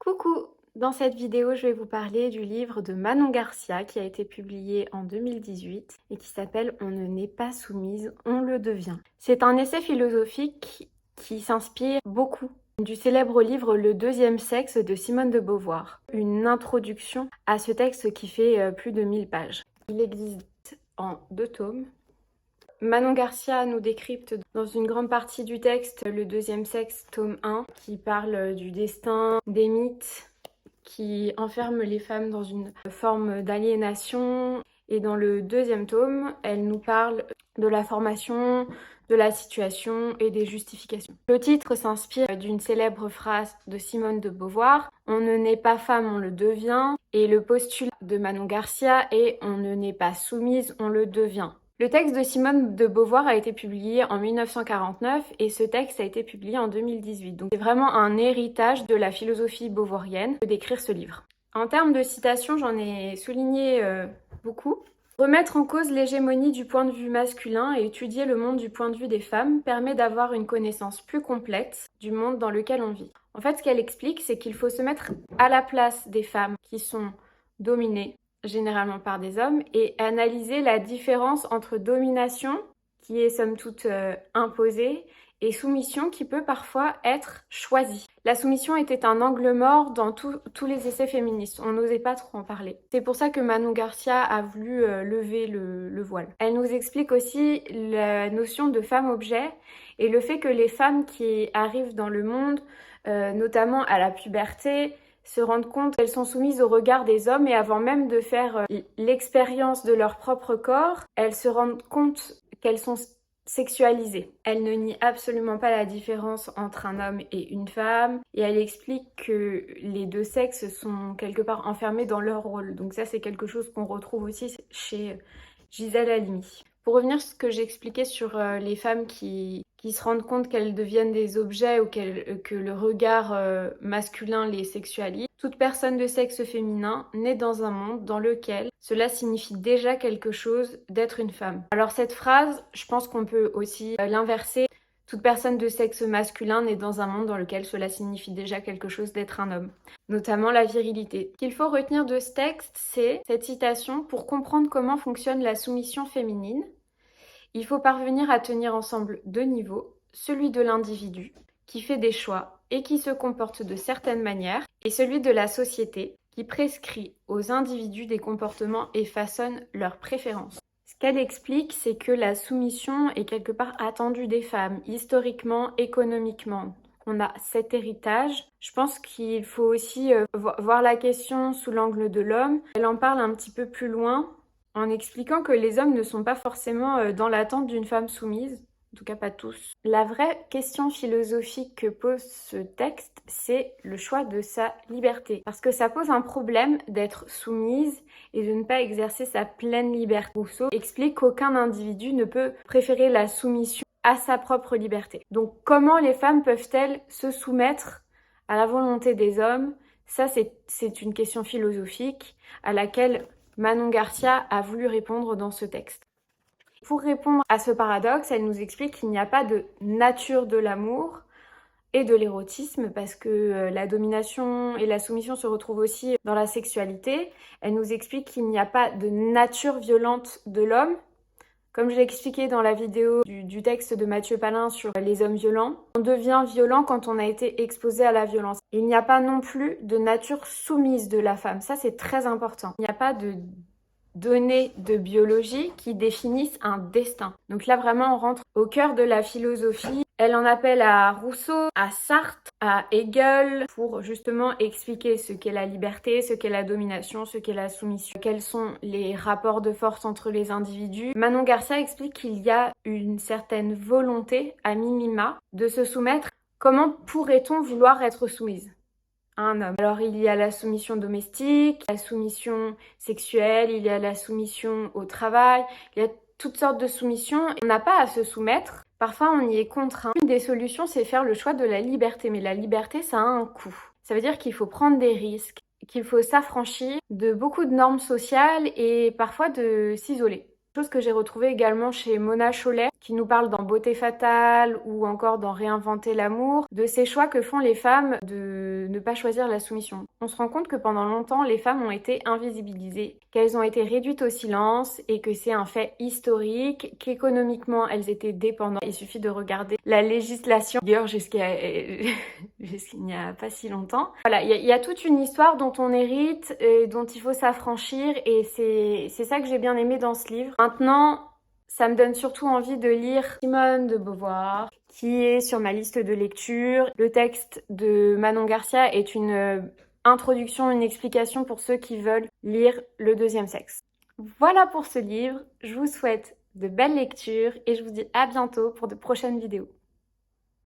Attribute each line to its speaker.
Speaker 1: Coucou! Dans cette vidéo, je vais vous parler du livre de Manon Garcia qui a été publié en 2018 et qui s'appelle On ne naît pas soumise, on le devient. C'est un essai philosophique qui s'inspire beaucoup du célèbre livre Le deuxième sexe de Simone de Beauvoir. Une introduction à ce texte qui fait plus de 1000 pages. Il existe en 2 tomes. Manon Garcia nous décrypte dans une grande partie du texte Le deuxième sexe, tome 1, qui parle du destin, des mythes, qui enferment les femmes dans une forme d'aliénation. Et dans le 2e tome, elle nous parle de la formation, de la situation et des justifications. Le titre s'inspire d'une célèbre phrase de Simone de Beauvoir, « On ne naît pas femme, on le devient », et le postulat de Manon Garcia est « On ne naît pas soumise, on le devient ». Le texte de Simone de Beauvoir a été publié en 1949 et ce texte a été publié en 2018. Donc c'est vraiment un héritage de la philosophie beauvoirienne d'écrire ce livre. En termes de citations, j'en ai souligné beaucoup. Remettre en cause l'hégémonie du point de vue masculin et étudier le monde du point de vue des femmes permet d'avoir une connaissance plus complète du monde dans lequel on vit. En fait, ce qu'elle explique, c'est qu'il faut se mettre à la place des femmes qui sont dominées, généralement par des hommes, et analyser la différence entre domination, qui est somme toute imposée, et soumission qui peut parfois être choisie. La soumission était un angle mort dans tous les essais féministes, on n'osait pas trop en parler. C'est pour ça que Manon Garcia a voulu lever le voile. Elle nous explique aussi la notion de femme-objet et le fait que les femmes qui arrivent dans le monde, notamment à la puberté, se rendent compte qu'elles sont soumises au regard des hommes et avant même de faire l'expérience de leur propre corps, elles se rendent compte qu'elles sont sexualisées. Elle ne nie absolument pas la différence entre un homme et une femme et elle explique que les deux sexes sont quelque part enfermés dans leur rôle. Donc ça, c'est quelque chose qu'on retrouve aussi chez Gisèle Halimi. Pour revenir sur ce que j'expliquais sur les femmes qui se rendent compte qu'elles deviennent des objets ou que le regard masculin les sexualise, toute personne de sexe féminin naît dans un monde dans lequel cela signifie déjà quelque chose d'être une femme. Alors cette phrase, je pense qu'on peut aussi l'inverser. Toute personne de sexe masculin naît dans un monde dans lequel cela signifie déjà quelque chose d'être un homme, notamment la virilité. Ce qu'il faut retenir de ce texte, c'est cette citation: « Pour comprendre comment fonctionne la soumission féminine, il faut parvenir à tenir ensemble 2 niveaux, celui de l'individu, qui fait des choix et qui se comporte de certaines manières, et celui de la société, qui prescrit aux individus des comportements et façonne leurs préférences. » Ce qu'elle explique, c'est que la soumission est quelque part attendue des femmes, historiquement, économiquement. On a cet héritage. Je pense qu'il faut aussi voir la question sous l'angle de l'homme. Elle en parle un petit peu plus loin, en expliquant que les hommes ne sont pas forcément dans l'attente d'une femme soumise, en tout cas pas tous. La vraie question philosophique que pose ce texte, c'est le choix de sa liberté. Parce que ça pose un problème d'être soumise et de ne pas exercer sa pleine liberté. Rousseau explique qu'aucun individu ne peut préférer la soumission à sa propre liberté. Donc comment les femmes peuvent-elles se soumettre à la volonté des hommes? Ça, c'est une question philosophique à laquelle Manon Garcia a voulu répondre dans ce texte. Pour répondre à ce paradoxe, elle nous explique qu'il n'y a pas de nature de l'amour et de l'érotisme, parce que la domination et la soumission se retrouvent aussi dans la sexualité. Elle nous explique qu'il n'y a pas de nature violente de l'homme. Comme je l'ai expliqué dans la vidéo du texte de Mathieu Palin sur les hommes violents, on devient violent quand on a été exposé à la violence. Il n'y a pas non plus de nature soumise de la femme. Ça, c'est très important. Il n'y a pas de données de biologie qui définissent un destin. Donc là, vraiment, on rentre au cœur de la philosophie. Elle en appelle à Rousseau, à Sartre, à Hegel, pour justement expliquer ce qu'est la liberté, ce qu'est la domination, ce qu'est la soumission, quels sont les rapports de force entre les individus. Manon Garcia explique qu'il y a une certaine volonté, à minima, de se soumettre. Comment pourrait-on vouloir être soumise à un homme? Alors il y a la soumission domestique, la soumission sexuelle, il y a la soumission au travail, il y a toutes sortes de soumissions. On n'a pas à se soumettre, parfois on y est contraint. Une des solutions, c'est faire le choix de la liberté, mais la liberté, ça a un coût. Ça veut dire qu'il faut prendre des risques, qu'il faut s'affranchir de beaucoup de normes sociales et parfois de s'isoler. Chose que j'ai retrouvée également chez Mona Chollet, qui nous parle dans Beauté fatale ou encore dans Réinventer l'amour, de ces choix que font les femmes de ne pas choisir la soumission. On se rend compte que pendant longtemps, les femmes ont été invisibilisées, qu'elles ont été réduites au silence et que c'est un fait historique, qu'économiquement elles étaient dépendantes. Il suffit de regarder la législation jusqu'à jusqu'il n'y a pas si longtemps. Voilà, il y a toute une histoire dont on hérite et dont il faut s'affranchir et c'est ça que j'ai bien aimé dans ce livre. Maintenant, ça me donne surtout envie de lire Simone de Beauvoir, qui est sur ma liste de lecture. Le texte de Manon Garcia est une introduction, une explication pour ceux qui veulent lire Le deuxième sexe. Voilà pour ce livre. Je vous souhaite de belles lectures et je vous dis à bientôt pour de prochaines vidéos.